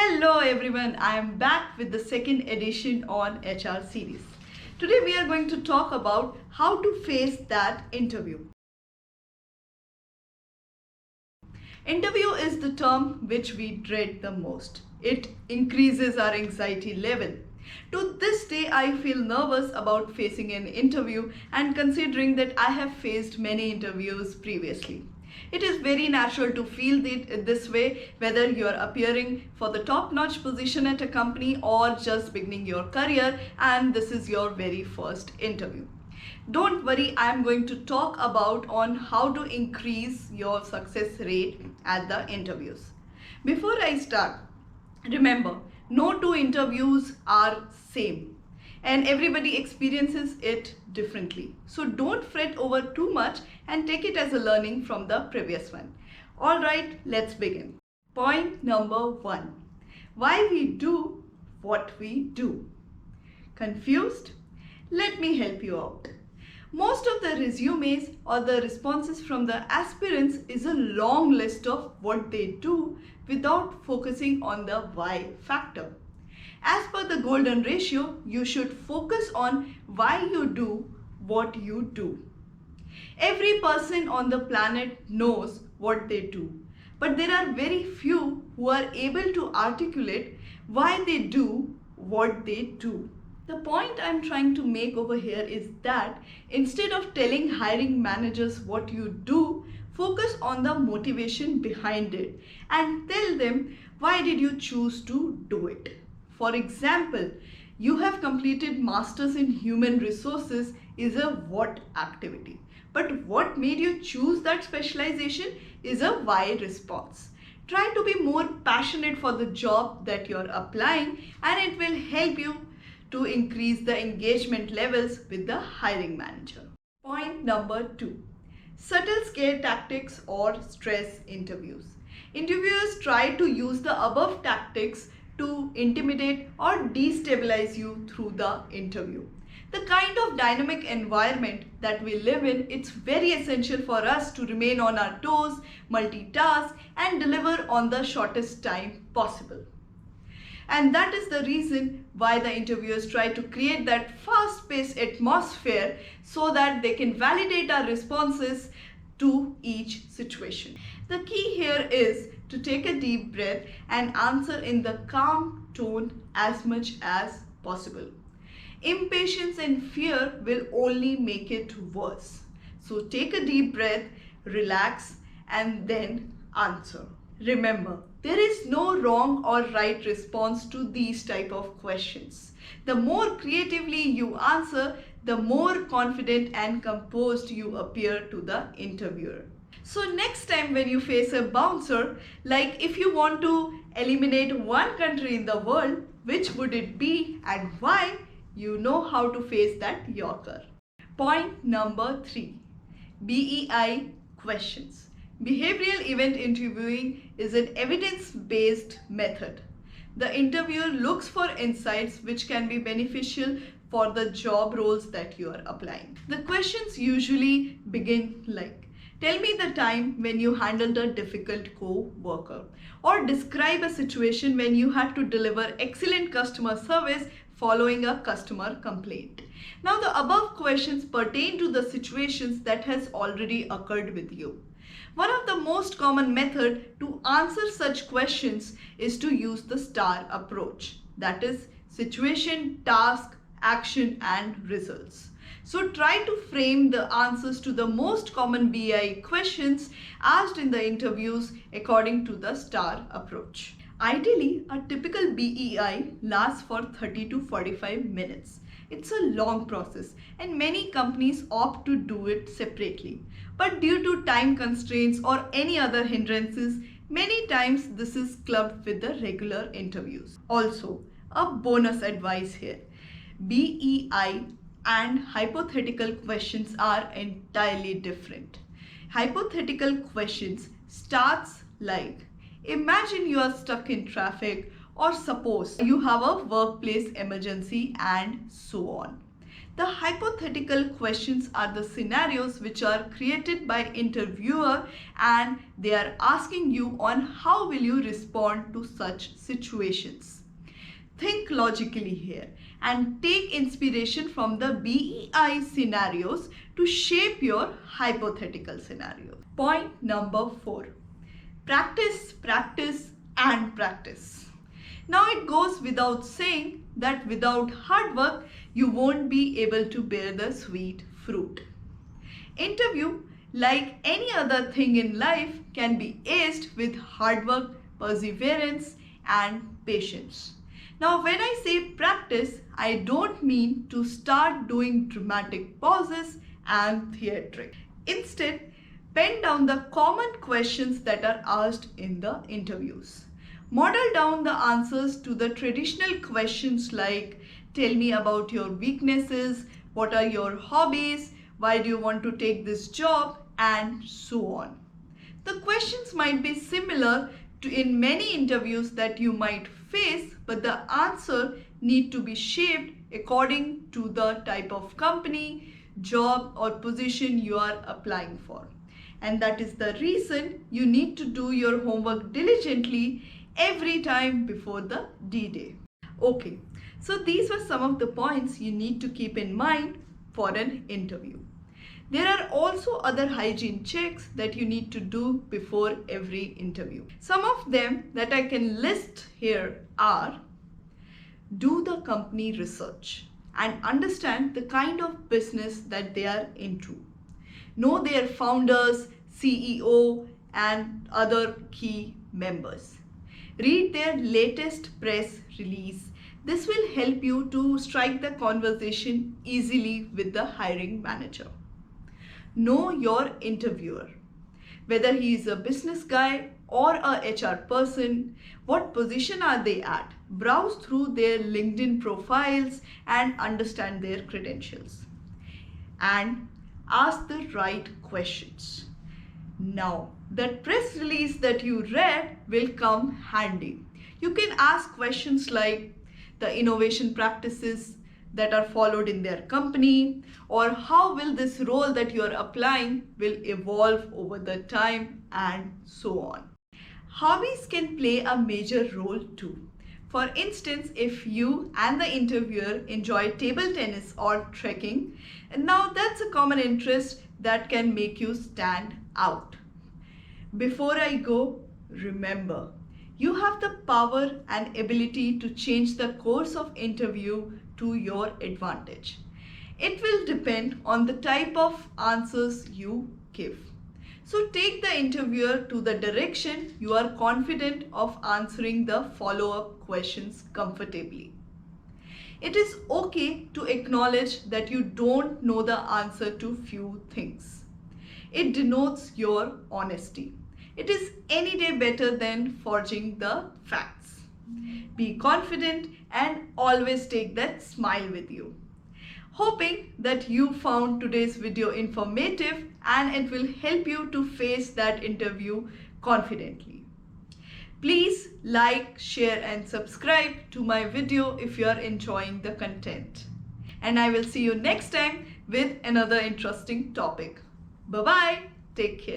Hello everyone, I am back with the second edition on HR series. Today we are going to talk about how to face that interview. Interview is the term which we dread the most. It increases our anxiety level. To this day, I feel nervous about facing an interview and considering that I have faced many interviews previously. It is very natural to feel this way whether you are appearing for the top-notch position at a company or just beginning your career and this is your very first interview. Don't worry, I am going to talk about on how to increase your success rate at the interviews. Before I start, remember, no two interviews are same and everybody experiences it differently. So don't fret over too much and take it as a learning from the previous one. Alright, let's begin. Point number 1. Why we do what we do. Confused? Let me help you out. Most of the resumes or the responses from the aspirants is a long list of what they do without focusing on the why factor. As per the golden ratio, you should focus on why you do what you do. Every person on the planet knows what they do, but there are very few who are able to articulate why they do what they do. The point I'm trying to make over here is that instead of telling hiring managers what you do, focus on the motivation behind it and tell them why did you choose to do it. For example, you have completed Masters in Human Resources is a what activity. But what made you choose that specialization is a why response. Try to be more passionate for the job that you're applying and it will help you to increase the engagement levels with the hiring manager. Point number 2. Subtle scare tactics or stress interviews. Interviewers try to use the above tactics to intimidate or destabilize you through the interview. The kind of dynamic environment that we live in, it's very essential for us to remain on our toes, multitask and deliver on the shortest time possible. And that is the reason why the interviewers try to create that fast-paced atmosphere so that they can validate our responses to each situation. The key here is to take a deep breath and answer in the calm tone as much as possible. Impatience and fear will only make it worse. So take a deep breath, relax, and then answer. Remember, there is no wrong or right response to these type of questions. The more creatively you answer, the more confident and composed you appear to the interviewer. So next time when you face a bouncer, like if you want to eliminate one country in the world, which would it be and why? You know how to face that yorker. Point number 3. BEI questions. Behavioral event interviewing is an evidence-based method. The interviewer looks for insights which can be beneficial for the job roles that you are applying. The questions usually begin like, tell me the time when you handled a difficult co-worker, or describe a situation when you had to deliver excellent customer service following a customer complaint. Now the above questions pertain to the situations that has already occurred with you. One of the most common method to answer such questions is to use the STAR approach. That is situation, task, action and results. So try to frame the answers to the most common BI questions asked in the interviews according to the STAR approach. Ideally, a typical BEI lasts for 30 to 45 minutes. It's a long process and many companies opt to do it separately. But due to time constraints or any other hindrances, many times this is clubbed with the regular interviews. Also, a bonus advice here. BEI and hypothetical questions are entirely different. Hypothetical questions starts like, imagine you are stuck in traffic or suppose you have a workplace emergency and so on. The hypothetical questions are the scenarios which are created by interviewer, and they are asking you on how will you respond to such situations. Think logically here and take inspiration from the BEI scenarios to shape your hypothetical scenario. Point number 4. Practice, practice and practice. Now it goes without saying that without hard work, you won't be able to bear the sweet fruit. Interview, like any other thing in life, can be aced with hard work, perseverance and patience. Now when I say practice, I don't mean to start doing dramatic pauses and theatrics. Instead, pen down the common questions that are asked in the interviews. Model down the answers to the traditional questions like, tell me about your weaknesses, what are your hobbies, why do you want to take this job, and so on. The questions might be similar to in many interviews that you might face, but the answer need to be shaped according to the type of company, job or position you are applying for. And that is the reason you need to do your homework diligently every time before the D-Day. Okay, so these were some of the points you need to keep in mind for an interview. There are also other hygiene checks that you need to do before every interview. Some of them that I can list here are: do the company research and understand the kind of business that they are into. Know their founders, CEO and other key members. Read their latest press release. This will help you to strike the conversation easily with the hiring manager. Know your interviewer, whether he is a business guy or a HR person, what position are they at. Browse through their LinkedIn profiles and understand their credentials. And ask the right questions. Now, that press release that you read will come handy. You can ask questions like the innovation practices that are followed in their company, or how will this role that you are applying will evolve over the time, and so on. Hobbies can play a major role too. For instance, if you and the interviewer enjoy table tennis or trekking, now that's a common interest that can make you stand out. Before I go, remember, you have the power and ability to change the course of interview to your advantage. It will depend on the type of answers you give. So take the interviewer to the direction you are confident of answering the follow-up questions comfortably. It is okay to acknowledge that you don't know the answer to few things. It denotes your honesty. It is any day better than forging the facts. Be confident and always take that smile with you. Hoping that you found today's video informative and it will help you to face that interview confidently. Please like, share and subscribe to my video if you are enjoying the content. And I will see you next time with another interesting topic. Bye-bye. Take care.